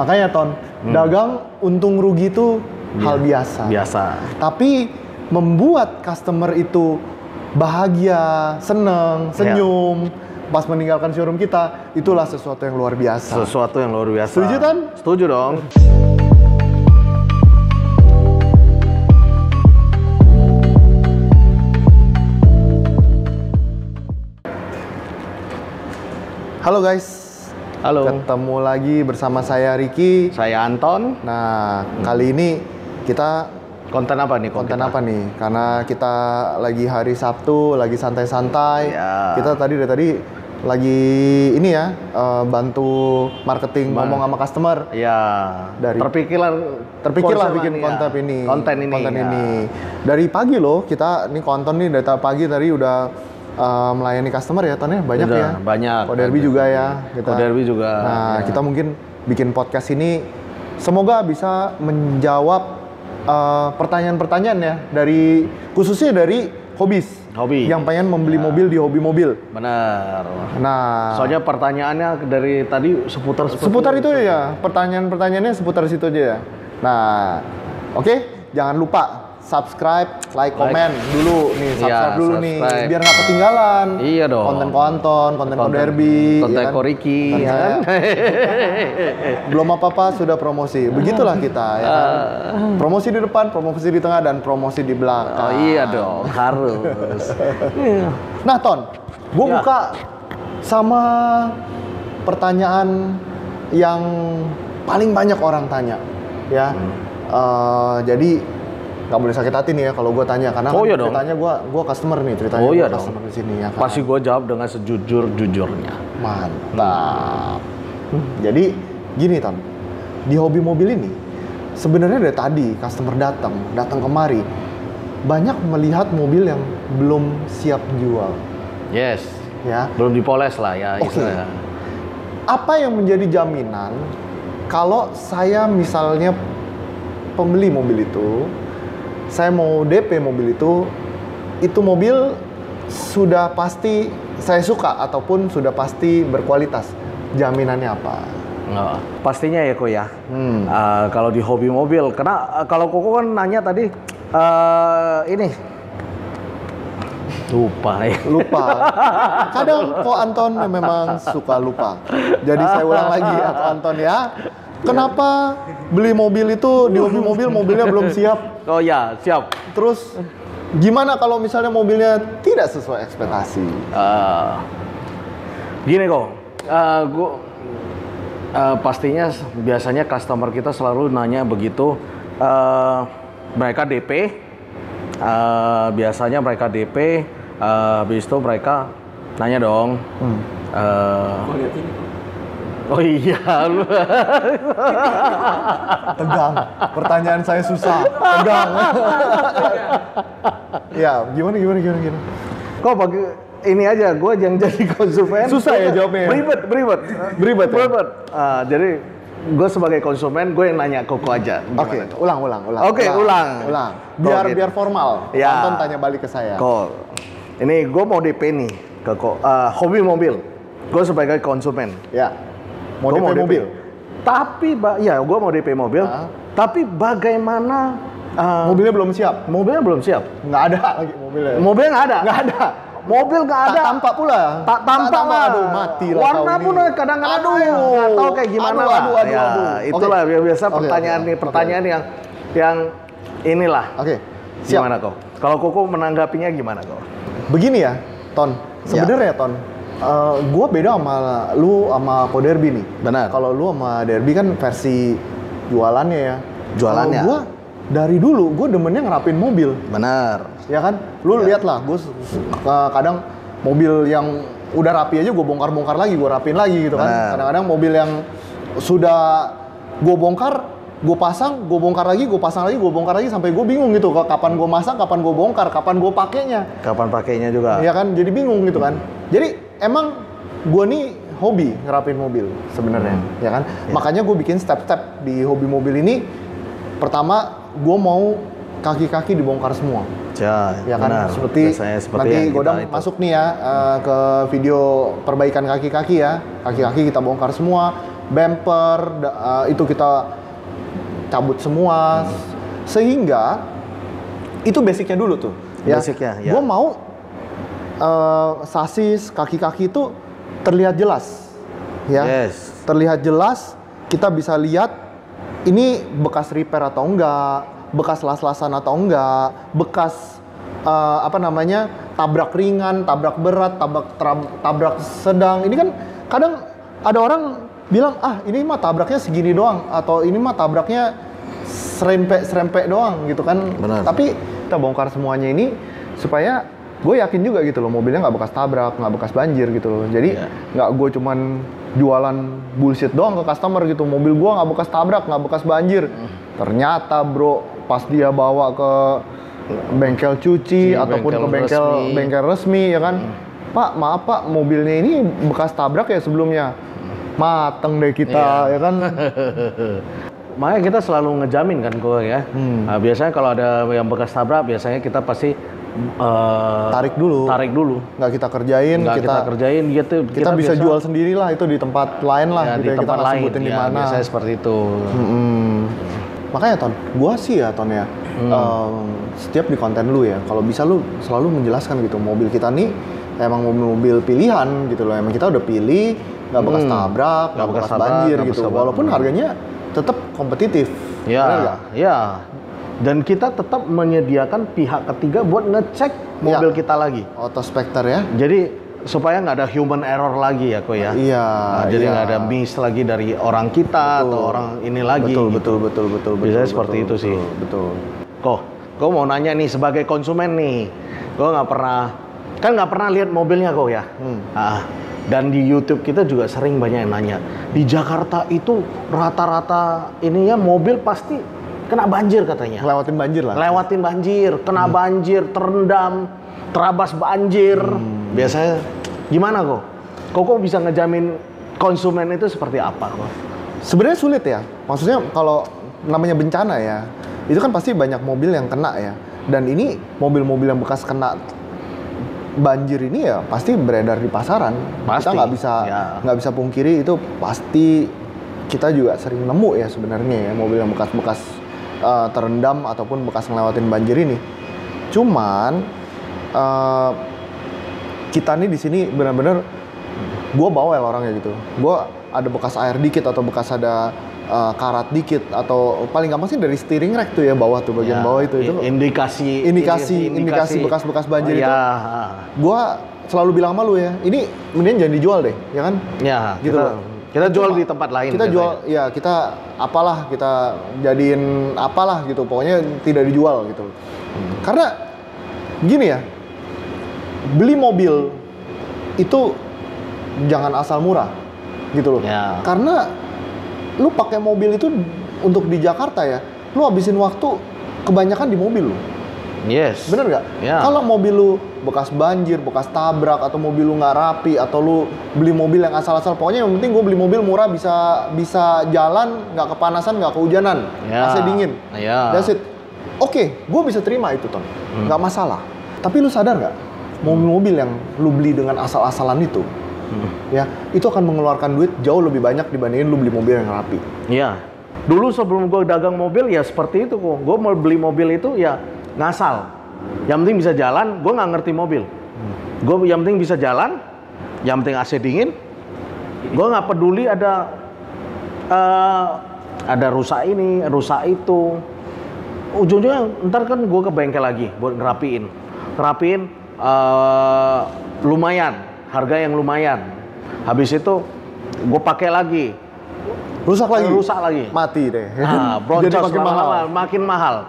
Makanya Ton, dagang untung rugi itu hal biasa. Tapi membuat customer itu bahagia, seneng, senyum pas meninggalkan showroom kita, itulah sesuatu yang luar biasa. Sesuatu yang luar biasa. Setuju Ton? Setuju dong. Halo guys. Halo. Ketemu lagi bersama saya Ricky. Saya Anton. Nah, kali ini kita konten apa nih? Karena kita lagi hari Sabtu, lagi santai-santai. Ya. Kita dari tadi lagi ini ya, bantu marketing ngomong sama customer. Iya. Terpikirlah bikin konten ini. Dari pagi loh, kita ini konten nih dari pagi tadi udah melayani customer ya, Ton ya? Banyak udah, ya? Banyak. Koderbi juga ya. Koderbi juga. Nah, kita mungkin bikin podcast ini semoga bisa menjawab pertanyaan-pertanyaan ya, khususnya dari hobi yang pengen membeli mobil di Hobi Mobil. Benar. Nah, soalnya pertanyaannya dari tadi seputar itu ya. Pertanyaan-pertanyaannya seputar situ aja ya. Nah, oke, jangan lupa subscribe, like, komen dulu nih, subscribe nih, biar nggak ketinggalan. Iya dong. Konten Koderbi, konten Koriki, ya kan? Belum apa-apa sudah promosi. Begitulah kita, ya kan? Promosi di depan, promosi di tengah, dan promosi di belakang. Oh iya dong, harus. Nah, Ton, gue buka sama pertanyaan yang paling banyak orang tanya, ya. Jadi nggak boleh sakit hati nih ya kalau gue tanya, karena ceritanya gue customer nih, ceritanya customer di sini ya kan. Pasti gue jawab dengan sejujur-jujurnya. Mantap. Jadi gini Ton, di Hobi Mobil ini sebenarnya dari tadi customer datang kemari banyak melihat mobil yang belum siap jual. Yes. Ya. Belum dipoles lah ya. Okay. Apa yang menjadi jaminan kalau saya misalnya pembeli mobil itu, saya mau DP mobil itu mobil sudah pasti saya suka ataupun sudah pasti berkualitas, jaminannya apa? Pastinya ya Ko ya. Kalau di Hobi Mobil, karena kalau Koko kan nanya tadi ini lupa. Kadang kok Anton memang suka lupa. Jadi saya ulang lagi ya Ko Anton ya. Kenapa beli mobil itu di Hobi Mobil mobilnya belum siap? Oh ya, siap. Terus gimana kalau misalnya mobilnya tidak sesuai ekspektasi? Gini kok, pastinya biasanya customer kita selalu nanya begitu. Mereka DP, biasanya mereka DP, habis itu mereka nanya dong. Oh iya, tegang. Pertanyaan saya susah, tegang. Ya, gimana? Kok bagi ini aja, gue yang jadi konsumen. Susah ya jawabnya. Beribet. Jadi gue sebagai konsumen, gue yang nanya Koko aja. Oke, ulang. Oke, ulang. Biar formal. Ya. Anton tanya balik ke saya. Kok, ini gue mau DP nih ke Hobi Mobil. Gue sebagai konsumen. Ya. Mau DP mobil. Tapi, gue mau DP mobil. Tapi bagaimana mobilnya belum siap? Mobilnya belum siap. Nggak ada lagi mobilnya. Mobil nggak ada. Mobil nggak ada. Tak tampak pula. Tak tampak lah. Aduh, mati lah. Warna pun kadang-kadang nggak tahu kayak gimana. Aduh. Itulah biasa pertanyaan yang inilah. Oke. Siap. Gimana kok? Kalau Koko menanggapinya gimana kok? Begini ya, Ton. Sebenarnya Ton, gue beda sama lu sama Koderbi nih. Benar. Kalau lu sama Derbi kan versi jualannya ya. Jualannya. Gue dari dulu gue demennya ngerapin mobil. Benar. Ya kan? Lu lihat lah, gue kadang mobil yang udah rapi aja gue bongkar lagi, gue rapin lagi gitu kan. Kadang-kadang mobil yang sudah gue bongkar, gue pasang, gue bongkar lagi, gue pasang lagi, gue bongkar lagi sampai gue bingung gitu. Kapan gue masang, kapan gue bongkar, kapan gue pakainya. Kapan pakainya juga. Iya kan? Jadi bingung gitu kan. Jadi emang gue nih hobi ngerapin mobil sebenarnya, ya kan? Ya. Makanya gue bikin step-step di Hobi Mobil ini. Pertama, gue mau kaki-kaki dibongkar semua. Ya kan? Benar. Seperti nanti Godam masuk nih ya ke video perbaikan kaki-kaki ya. Kaki-kaki kita bongkar semua. bumper, itu kita cabut semua. Sehingga itu basicnya dulu tuh. Basicnya, ya. Gue mau sasis, kaki-kaki itu terlihat jelas. Ya. Yes. Terlihat jelas, kita bisa lihat ini bekas repair atau enggak, bekas las-lasan atau enggak, bekas tabrak ringan, tabrak berat, tabrak sedang. Ini kan kadang ada orang bilang, ini mah tabraknya segini doang, atau ini mah tabraknya serempek doang gitu kan. Benar. Tapi kita bongkar semuanya ini supaya gue yakin juga gitu loh, mobilnya nggak bekas tabrak, nggak bekas banjir gitu loh. Jadi nggak gue cuman jualan bullshit doang ke customer gitu, mobil gue nggak bekas tabrak, nggak bekas banjir. Ternyata bro, pas dia bawa ke bengkel cuci ataupun ke bengkel resmi ya kan, Pak maaf Pak, mobilnya ini bekas tabrak ya sebelumnya. Mateng deh kita ya kan. Makanya kita selalu ngejamin kan kok ya. Nah, biasanya kalau ada yang bekas tabrak, biasanya kita pasti tarik dulu, nggak kita kerjain, gitu. Kita bisa jual sendiri lah itu di tempat lain lah, ya, gitu di tempat kita lain sebutin di mana. Biasanya seperti itu. Makanya Ton, gua sih ya Ton ya, setiap di konten lu ya, kalau bisa lu selalu menjelaskan gitu, mobil kita nih emang mobil pilihan gitu loh, emang kita udah pilih, nggak bekas tabrak, nggak bekas banjir gitu, walaupun harganya tetap kompetitif. Ya, ya. Dan kita tetap menyediakan pihak ketiga buat ngecek mobil kita lagi. Autospector ya. Jadi supaya nggak ada human error lagi ya kok ya. Iya. Jadi nggak ada miss lagi dari orang kita atau orang ini lagi. Betul. Biasanya seperti itu sih. Betul. Kok mau nanya nih sebagai konsumen nih, gue nggak pernah lihat mobilnya kok ya. Dan di YouTube kita juga sering banyak yang nanya. Di Jakarta itu rata-rata ininya mobil pasti kena banjir katanya. Lewatin banjir lah. Lewatin banjir, kena banjir, terendam, terabas banjir. Biasanya gimana kok? Kok bisa ngejamin konsumen itu seperti apa kok? Sebenarnya sulit ya. Maksudnya kalau namanya bencana ya, itu kan pasti banyak mobil yang kena ya. Dan ini mobil-mobil yang bekas kena banjir ini ya pasti beredar di pasaran. Pasti. Kita nggak bisa pungkiri itu pasti. Kita juga sering nemu ya sebenarnya ya mobil yang bekas-bekas terendam ataupun bekas ngelewatin banjir ini. Cuman kita nih di sini benar-benar gue bawel orangnya gitu. Gue ada bekas air dikit atau bekas ada karat dikit atau paling gampang sih dari steering rack tuh ya bawah tuh bagian bawah itu indikasi bekas-bekas banjir itu. Gue selalu bilang sama lu ya, ini mending jangan dijual deh, ya kan? Ya, gitu. Kita jual di tempat lain. Kita jual, ya kita apalah, kita jadiin apalah gitu. Pokoknya tidak dijual gitu. Karena gini ya, beli mobil itu jangan asal murah gitu loh. Ya. Karena lu pakai mobil itu untuk di Jakarta ya, lu habisin waktu kebanyakan di mobil lu. Yes. Bener nggak? Ya. Kalau mobil lu bekas banjir, bekas tabrak, atau mobil lu nggak rapi, atau lu beli mobil yang asal-asal, pokoknya yang penting gue beli mobil murah bisa jalan, nggak kepanasan, nggak kehujanan, AC dingin. That's it. Oke, gue bisa terima itu Ton, nggak masalah. Tapi lu sadar nggak, mobil-mobil yang lu beli dengan asal-asalan itu, ya itu akan mengeluarkan duit jauh lebih banyak dibandingin lu beli mobil yang rapi. Iya. Dulu sebelum gue dagang mobil ya seperti itu kok. Gue mau beli mobil itu ya ngasal. Yang penting bisa jalan, gue nggak ngerti mobil. Gue yang penting bisa jalan, yang penting AC dingin. Gue nggak peduli ada rusak ini, rusak itu. Ujung-ujungnya ntar kan gue ke bengkel lagi buat ngerapiin lumayan, harga yang lumayan. Habis itu gue pakai lagi. Rusak lagi. Mati deh. Jadi makin mahal.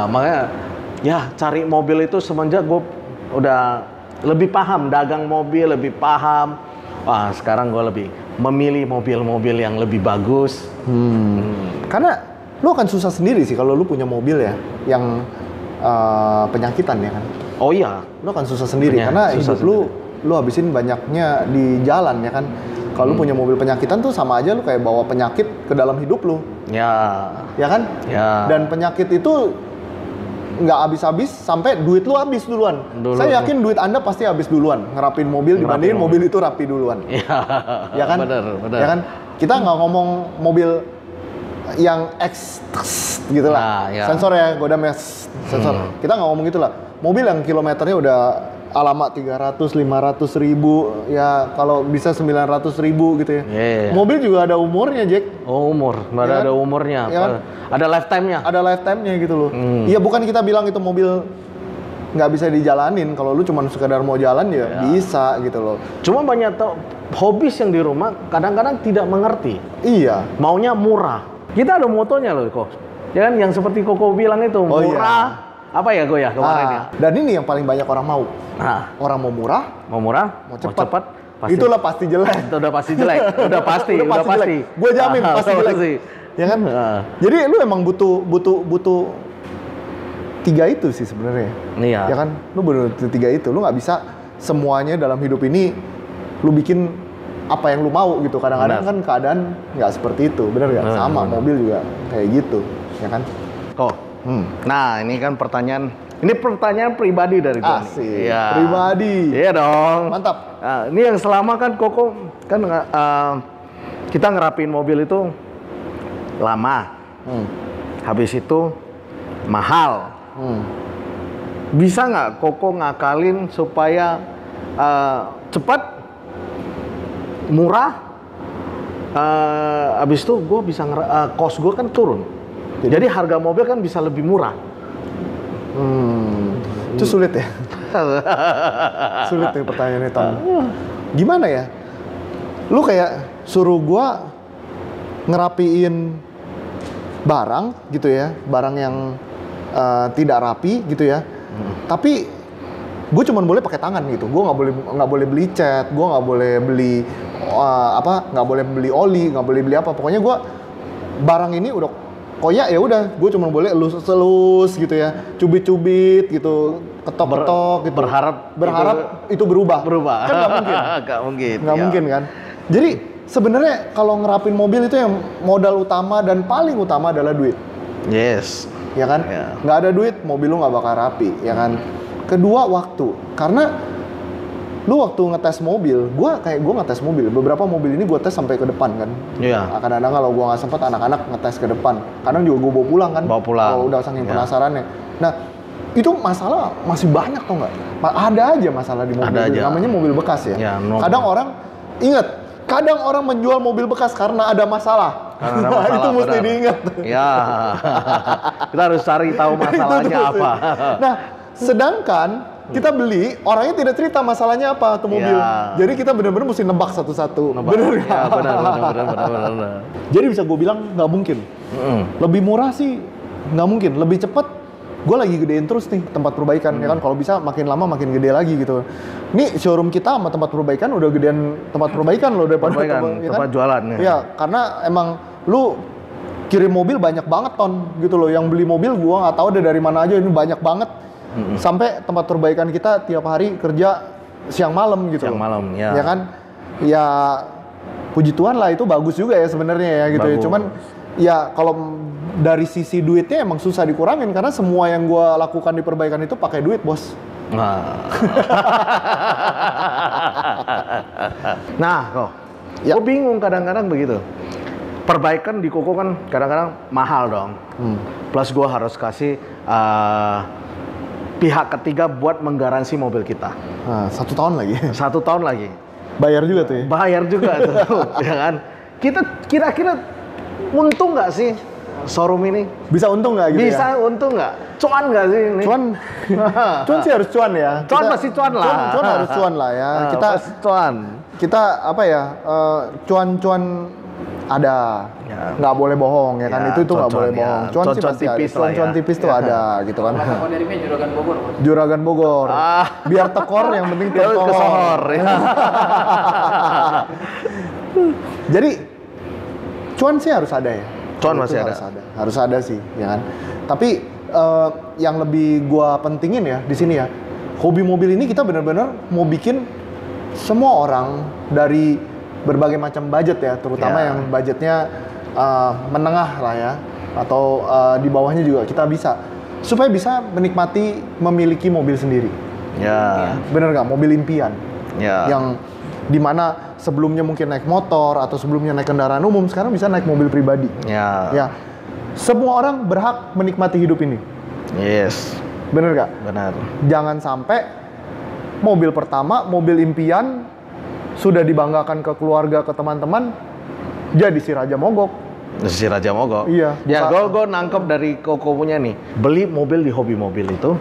Makanya ya cari mobil itu semenjak gue udah lebih paham dagang mobil, lebih paham. Wah, sekarang gue lebih memilih mobil-mobil yang lebih bagus. Karena lu akan susah sendiri sih kalau lu punya mobil ya yang penyakitan ya kan. Oh iya, lu akan susah sendiri karena hidup lu habisin banyaknya di jalan ya kan. Kalau lu punya mobil penyakitan tuh sama aja lu kayak bawa penyakit ke dalam hidup lu. Ya. Ya kan? Ya. Dan penyakit itu nggak habis-habis sampai duit lu habis duluan. Saya yakin duit Anda pasti habis duluan ngerapin mobil dibandingin mobil itu rapi duluan. Iya. Ya kan? Benar. Ya kan? Kita nggak ngomong mobil yang X gitu lah. Nah, ya. Sensor ya, godamnya sensor. Kita nggak ngomong gitu lah. Mobil yang kilometernya udah alamat 300, 500 ribu, ya kalau bisa 900 ribu gitu ya. Yeah. Mobil juga ada umurnya, Jack. Oh, umur, nggak Ya kan? ada umurnya. Ya kan? Ada lifetime-nya. Ada lifetime-nya gitu loh. Iya, bukan kita bilang itu mobil nggak bisa dijalanin. Kalau lu cuma sekedar mau jalan ya bisa gitu loh. Cuma banyak hobis yang di rumah kadang-kadang tidak mengerti. Iya. Maunya murah. Kita ada motonya loh, kok. Ya kan, yang seperti Koko bilang itu, Oh, murah. Apa ya, Go ya, kemarin ya? Dan ini yang paling banyak orang mau. Nah, Orang mau murah, mau murah, mau cepat. pasti. Itulah pasti jelek. Itu udah pasti jelek. Udah pasti. jelek. Gue jamin pasti udah jelek. pasti. Ya kan? Jadi lu emang butuh tiga itu sih sebenarnya. Iya. Ya kan? Lu butuh tiga itu. Lu nggak bisa semuanya dalam hidup ini lu bikin apa yang lu mau gitu. Kadang-kadang kan keadaan nggak seperti itu. Bener nggak? Sama mobil juga kayak gitu. Ya kan? Kok. Nah, ini kan pertanyaan. Ini pertanyaan pribadi dari gue. Asik. Pribadi. Iya dong. Mantap. Nah, ini yang selama kan Koko kan kita ngerapin mobil itu lama. Habis itu mahal. Bisa nggak Koko ngakalin supaya cepat, murah, habis itu gue bisa cost gue kan turun. Jadi harga mobil kan bisa lebih murah. Itu sulit ya. Sulit nih pertanyaannya, Tom. Gimana ya? Lu kayak suruh gua ngerapiin barang gitu ya, barang yang tidak rapi gitu ya. Tapi gue cuma boleh pakai tangan gitu. Gue nggak boleh beli cat, gue nggak boleh beli nggak boleh beli oli, nggak boleh beli apa. Pokoknya gue barang ini udah koyak ya udah, gue cuma boleh elus-elus gitu ya, cubit-cubit gitu, ketok-ketok gitu. Berharap itu berubah. Kan nggak mungkin. Nggak mungkin kan. Jadi sebenarnya kalau ngerapin mobil itu yang modal utama dan paling utama adalah duit. Yes. Ya kan? Yeah. Nggak ada duit, mobil lu nggak bakal rapi, ya kan? Kedua, waktu. Karena lu waktu ngetes mobil, gue ngetes mobil. Beberapa mobil ini gue tes sampai ke depan kan. Iya. Kadang-kadang kalau gue nggak sempet, anak-anak ngetes ke depan. Kadang juga gue bawa pulang kan. Bawa pulang. Kalau udah saking penasarannya. Nah, itu masalah masih banyak tau nggak? Ada aja masalah di mobil. Ada aja. Namanya mobil bekas ya. Ya, kadang orang ingat. Kadang orang menjual mobil bekas karena ada masalah. Karena ada masalah, itu mesti benar. diingat. Ya. Kita harus cari tahu masalahnya apa. Nah, sedangkan kita beli, orangnya tidak cerita masalahnya apa tuh mobil. Ya. Jadi kita benar-benar mesti nebak satu-satu. Bener nggak? Ya, benar. Jadi bisa gue bilang nggak mungkin. Lebih murah sih nggak mungkin. Lebih cepat. Gue lagi gedein terus nih tempat perbaikan ya kan. Kalau bisa makin lama makin gede lagi gitu. Nih showroom kita sama tempat perbaikan udah gedean tempat perbaikan loh daripada tempat jualan ya. Iya, karena emang lu kirim mobil banyak banget Ton gitu loh. Yang beli mobil gua nggak tahu deh dari mana aja, ini banyak banget. Sampai tempat perbaikan kita tiap hari kerja siang malam gitu. Siang malam, ya. Ya kan? Ya puji Tuhan lah, itu bagus juga ya sebenarnya ya gitu ya. Bagus. Cuman ya kalau dari sisi duitnya emang susah dikurangin karena semua yang gua lakukan di perbaikan itu pakai duit, Bos. Nah, kok. Ya. Gue bingung kadang-kadang begitu. Perbaikan di Koko kan kadang-kadang mahal dong. Plus gue harus kasih pihak ketiga buat menggaransi mobil kita. 1 tahun lagi. 1 tahun lagi. Bayar juga tuh ya. Bayar juga tuh, ya kan? Kita kira-kira untung nggak sih showroom ini? Bisa untung nggak gitu Bisa ya? untung nggak? Cuan nggak sih ini? Cuan sih harus cuan ya. Cuan pasti cuan lah. Cuan harus cuan lah ya. Pasti cuan. Kita apa ya? Cuan ada. Ya. Nggak boleh bohong ya kan? Ya, Itu nggak boleh cuan-cuan, bohong. ya. Cuan sih Cuan-cuan pasti ada. tipis lah Cuan-cuan ya. tipis tuh ada gitu kan. Kalau dari meja Juragan Bogor, Bos. Juragan Bogor. Biar tekor yang penting Dia tekor. ke sohor ya. Jadi cuan sih harus ada ya. Cuan Itu masih ada. Harus ada sih, ya kan. Tapi yang lebih gua pentingin ya di sini ya, hobi mobil ini kita benar-benar mau bikin semua orang dari berbagai macam budget ya, terutama Ya. yang budgetnya menengah lah ya, atau di bawahnya juga kita bisa. supaya bisa menikmati memiliki mobil sendiri. Ya. Bener nggak? Mobil impian. Ya. Yang dimana sebelumnya mungkin naik motor atau sebelumnya naik kendaraan umum, sekarang bisa naik mobil pribadi. Ya. Ya, semua orang berhak menikmati hidup ini. Yes. Bener nggak? Benar. Jangan sampai mobil pertama, mobil impian sudah dibanggakan ke keluarga, ke teman-teman, jadi si Raja Mogok. Si Raja Mogok. Iya. Ya, gue nangkep dari Koko punya nih. Beli mobil di hobi mobil itu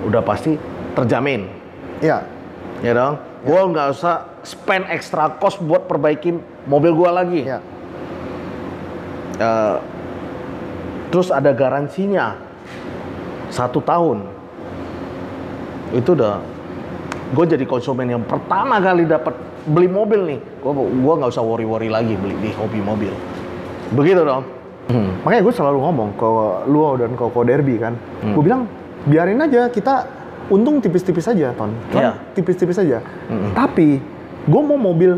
udah pasti terjamin. Iya. Ya dong. Gue nggak usah spend extra cost buat perbaikin mobil gue lagi. Iya. Terus ada garansinya 1 tahun. Itu udah. Gue jadi konsumen yang pertama kali dapat beli mobil nih. Gue nggak usah worry lagi beli di hobi mobil. Begitu dong. Makanya gue selalu ngomong ke Luo dan Koko Derby kan. Gue bilang biarin aja, kita untung tipis-tipis aja, Ton. Iya. Tipis-tipis aja. Tapi gue mau mobil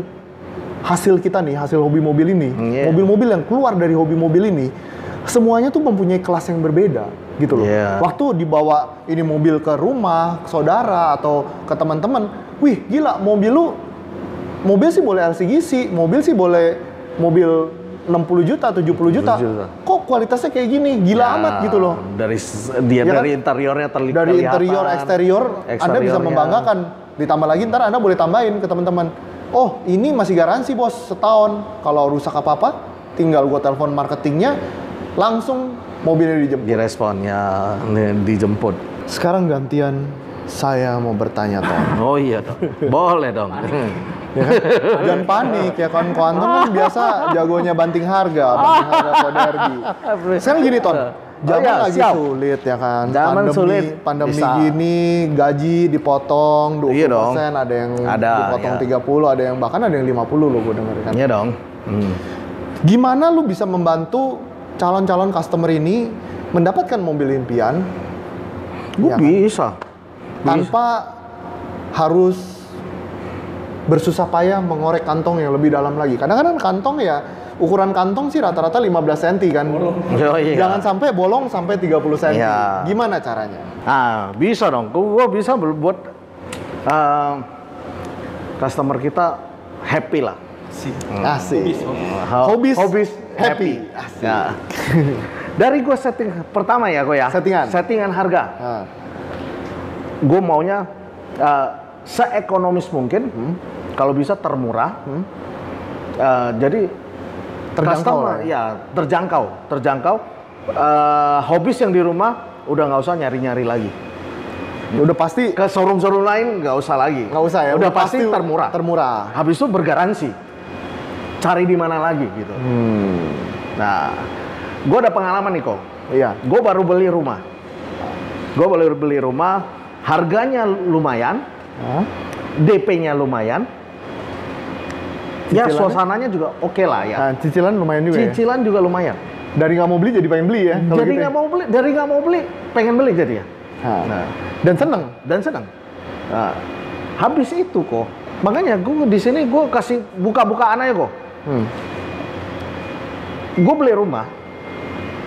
hasil kita nih, hasil hobi mobil ini, Iya. mobil-mobil yang keluar dari hobi mobil ini, semuanya tuh mempunyai kelas yang berbeda gitu loh. Iya. Waktu dibawa ini mobil ke rumah, ke saudara atau ke teman-teman, wih gila, mobil sih boleh LCGC, mobil sih boleh mobil 60 juta, 70 juta. 70 juta. Kok kualitasnya kayak gini? Gila amat gitu loh. Dari Ya kan? dari interiornya Dari kelihatan. interior, eksterior, Anda bisa Eksteriornya. membanggakan. Ditambah lagi ntar Anda boleh tambahin ke teman-teman. Oh, ini masih garansi bos, setahun. Kalau rusak apa-apa, tinggal gua telepon marketingnya, langsung mobilnya dijemput. Diresponnya dijemput. Sekarang gantian saya mau bertanya, Tom. Oh iya dong. Boleh dong. Ya kan? Jangan panik ya kan, Ko Anton kan biasa jagonya banting harga Ko Derby. Sekarang gini Ton, zaman iya, lagi siap. sulit ya kan, Zaman sulit, pandemi bisa. gini, gaji dipotong 20%, Iya dong. ada yang Ada, dipotong iya. 30, ada yang bahkan ada yang 50 loh gue denger kan. Iya dong. Gimana lu bisa membantu calon-calon customer ini mendapatkan mobil impian Gue Iya kan? bisa. tanpa harus bersusah payah mengorek kantong yang lebih dalam lagi. Kadang-kadang kantong ya, ukuran kantong sih rata-rata 15 cm kan. Oh, iya. Jangan sampai bolong sampai 30 cm. Iya. Gimana caranya? Ah, bisa dong. Gue bisa buat customer kita happy lah. Asik. Hobis happy. Ya. Dari gue setting pertama ya gue ya. Settingan harga. Nah, Gue maunya seekonomis mungkin. Kalau bisa termurah. Jadi Terjangkau customer, lah ya terjangkau. Hobis yang di rumah udah nggak usah nyari-nyari lagi. udah pasti Ke showroom-showroom lain nggak usah lagi. nggak usah ya. Udah pasti termurah. Termurah. Habis itu bergaransi. Cari di mana lagi gitu. Nah, gue ada pengalaman nih kok. Iya. Gue baru beli rumah. Harganya lumayan, Hah? DP-nya lumayan. Ya Cicilannya? suasananya juga oke lah ya. Nah, cicilan lumayan juga ya. Cicilan juga lumayan. Dari nggak mau beli jadi pengen beli ya. kalau Jadi gitu ya. nggak mau beli, dari nggak mau beli, pengen beli jadi ya. Nah. Dan seneng. Dan senang. Nah, habis itu kok, makanya gue di sini gue kasih buka-bukaan aja kok. Gue beli rumah,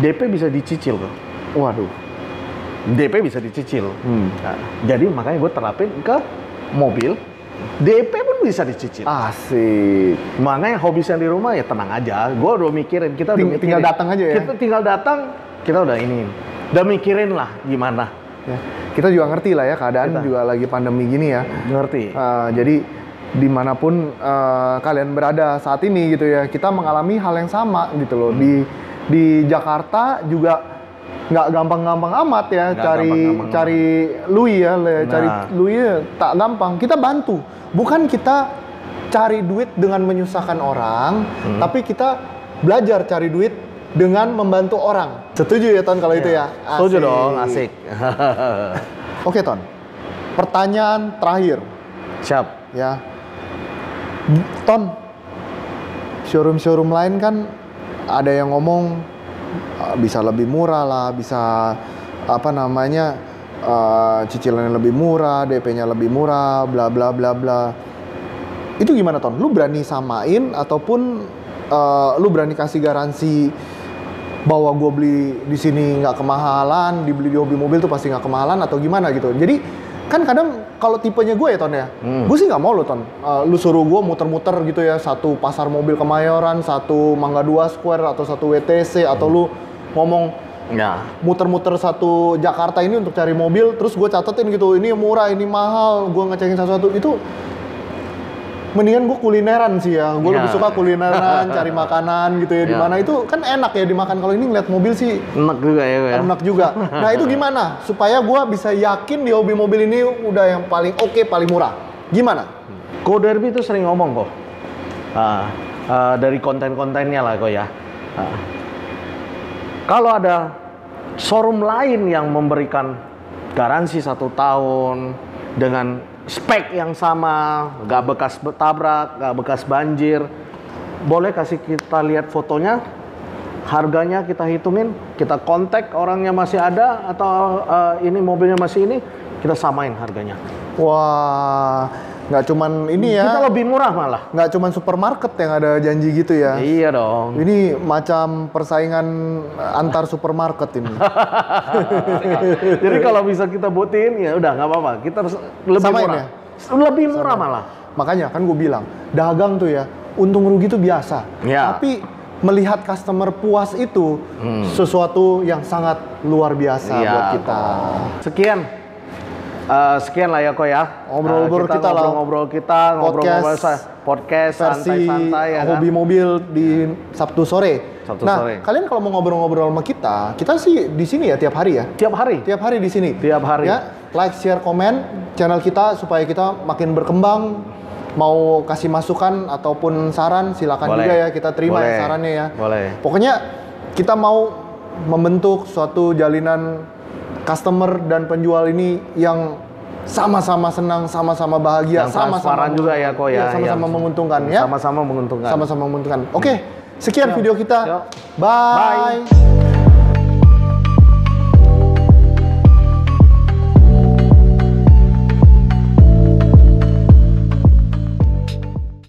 DP bisa dicicil kok. Waduh. DP bisa dicicil. Nah, jadi makanya gue terapin ke mobil, DP pun bisa dicicil. Asik. Makanya hobis yang di rumah ya tenang aja. Gue udah mikirin, kita udah mikirin. Tinggal datang aja ya. Kita tinggal datang, kita udah ini. Udah mikirin lah gimana. Ya. Kita juga ngerti lah ya, keadaan Kita. juga lagi pandemi gini ya. Ngerti? Jadi dimanapun kalian berada saat ini gitu ya, kita mengalami hal yang sama gitu loh. Di Jakarta juga nggak gampang-gampang amat ya Nggak cari gampang-gampang cari Louis ya, cari Nah. Louis tak gampang. Kita bantu, bukan kita cari duit dengan menyusahkan orang, tapi kita belajar cari duit dengan membantu orang. Setuju ya Ton kalau itu ya? Setuju dong, asik. Oke Ton, pertanyaan terakhir Siap. ya. Ton, showroom lain kan ada yang ngomong bisa lebih murah lah, bisa apa namanya cicilannya lebih murah, DP-nya lebih murah, bla bla bla bla. Itu gimana Ton? Lu berani samain ataupun lu berani kasih garansi bahwa gue beli di sini nggak kemahalan, dibeli di hobi mobil tuh pasti nggak kemahalan atau gimana gitu. Jadi kan kadang kalau tipenya gue ya Ton ya, gue sih nggak mau lo Ton. Lu suruh gue muter-muter gitu ya, satu pasar mobil Kemayoran, satu Mangga 2 Square atau satu WTC, atau lu ngomong muter-muter satu Jakarta ini untuk cari mobil, terus gue catetin gitu, ini murah, ini mahal, gue ngecekin satu-satu. Itu mendingan gue kulineran sih ya, gue lebih suka kulineran, cari makanan gitu ya, di mana itu kan enak ya dimakan. Kalau ini ngeliat mobil sih enak juga ya. enak juga. Nah itu gimana supaya gue bisa yakin di hobi mobil ini udah yang paling oke, paling murah? Gimana? Go Derby itu sering ngomong kok, dari konten-kontennya lah kok ya. Kalau ada showroom lain yang memberikan garansi 1 tahun dengan spek yang sama, nggak bekas tabrak, nggak bekas banjir, boleh kasih kita lihat fotonya, harganya kita hitungin, kita kontak orangnya masih ada atau ini mobilnya masih ini, kita samain harganya. Wah, nggak cuman ini ya. Kita lebih murah malah. Nggak cuman supermarket yang ada janji gitu ya. Iya dong. Ini macam persaingan antar supermarket ini. Jadi kalau bisa kita buatin ya udah nggak apa-apa. Kita lebih Samain murah. ya? Lebih murah malah. Makanya kan gue bilang, dagang tuh ya, untung rugi itu biasa. Ya. Tapi melihat customer puas itu sesuatu yang sangat luar biasa buat kita. Sekian lah ya kok ya. Ngobrol-ngobrol kita lah. Ngobrol podcast versi santai-santai ya hobi kan? mobil di Sabtu sore. Nah, kalian kalau mau ngobrol-ngobrol sama kita sih di sini ya tiap hari ya. Tiap hari. Tiap hari di sini. Tiap hari. Ya, like, share, komen channel kita supaya kita makin berkembang. Mau kasih masukan ataupun saran silakan Boleh. juga ya, kita terima Boleh. ya sarannya ya. Boleh. Pokoknya kita mau membentuk suatu jalinan customer dan penjual ini yang sama-sama senang, sama-sama bahagia, Yang sama-sama transparan juga ya kok ya. sama-sama Yang menguntungkan ya. Sama-sama menguntungkan. Sama-sama menguntungkan. Oke, sekian Yo. video kita. Yo. Bye. Bye.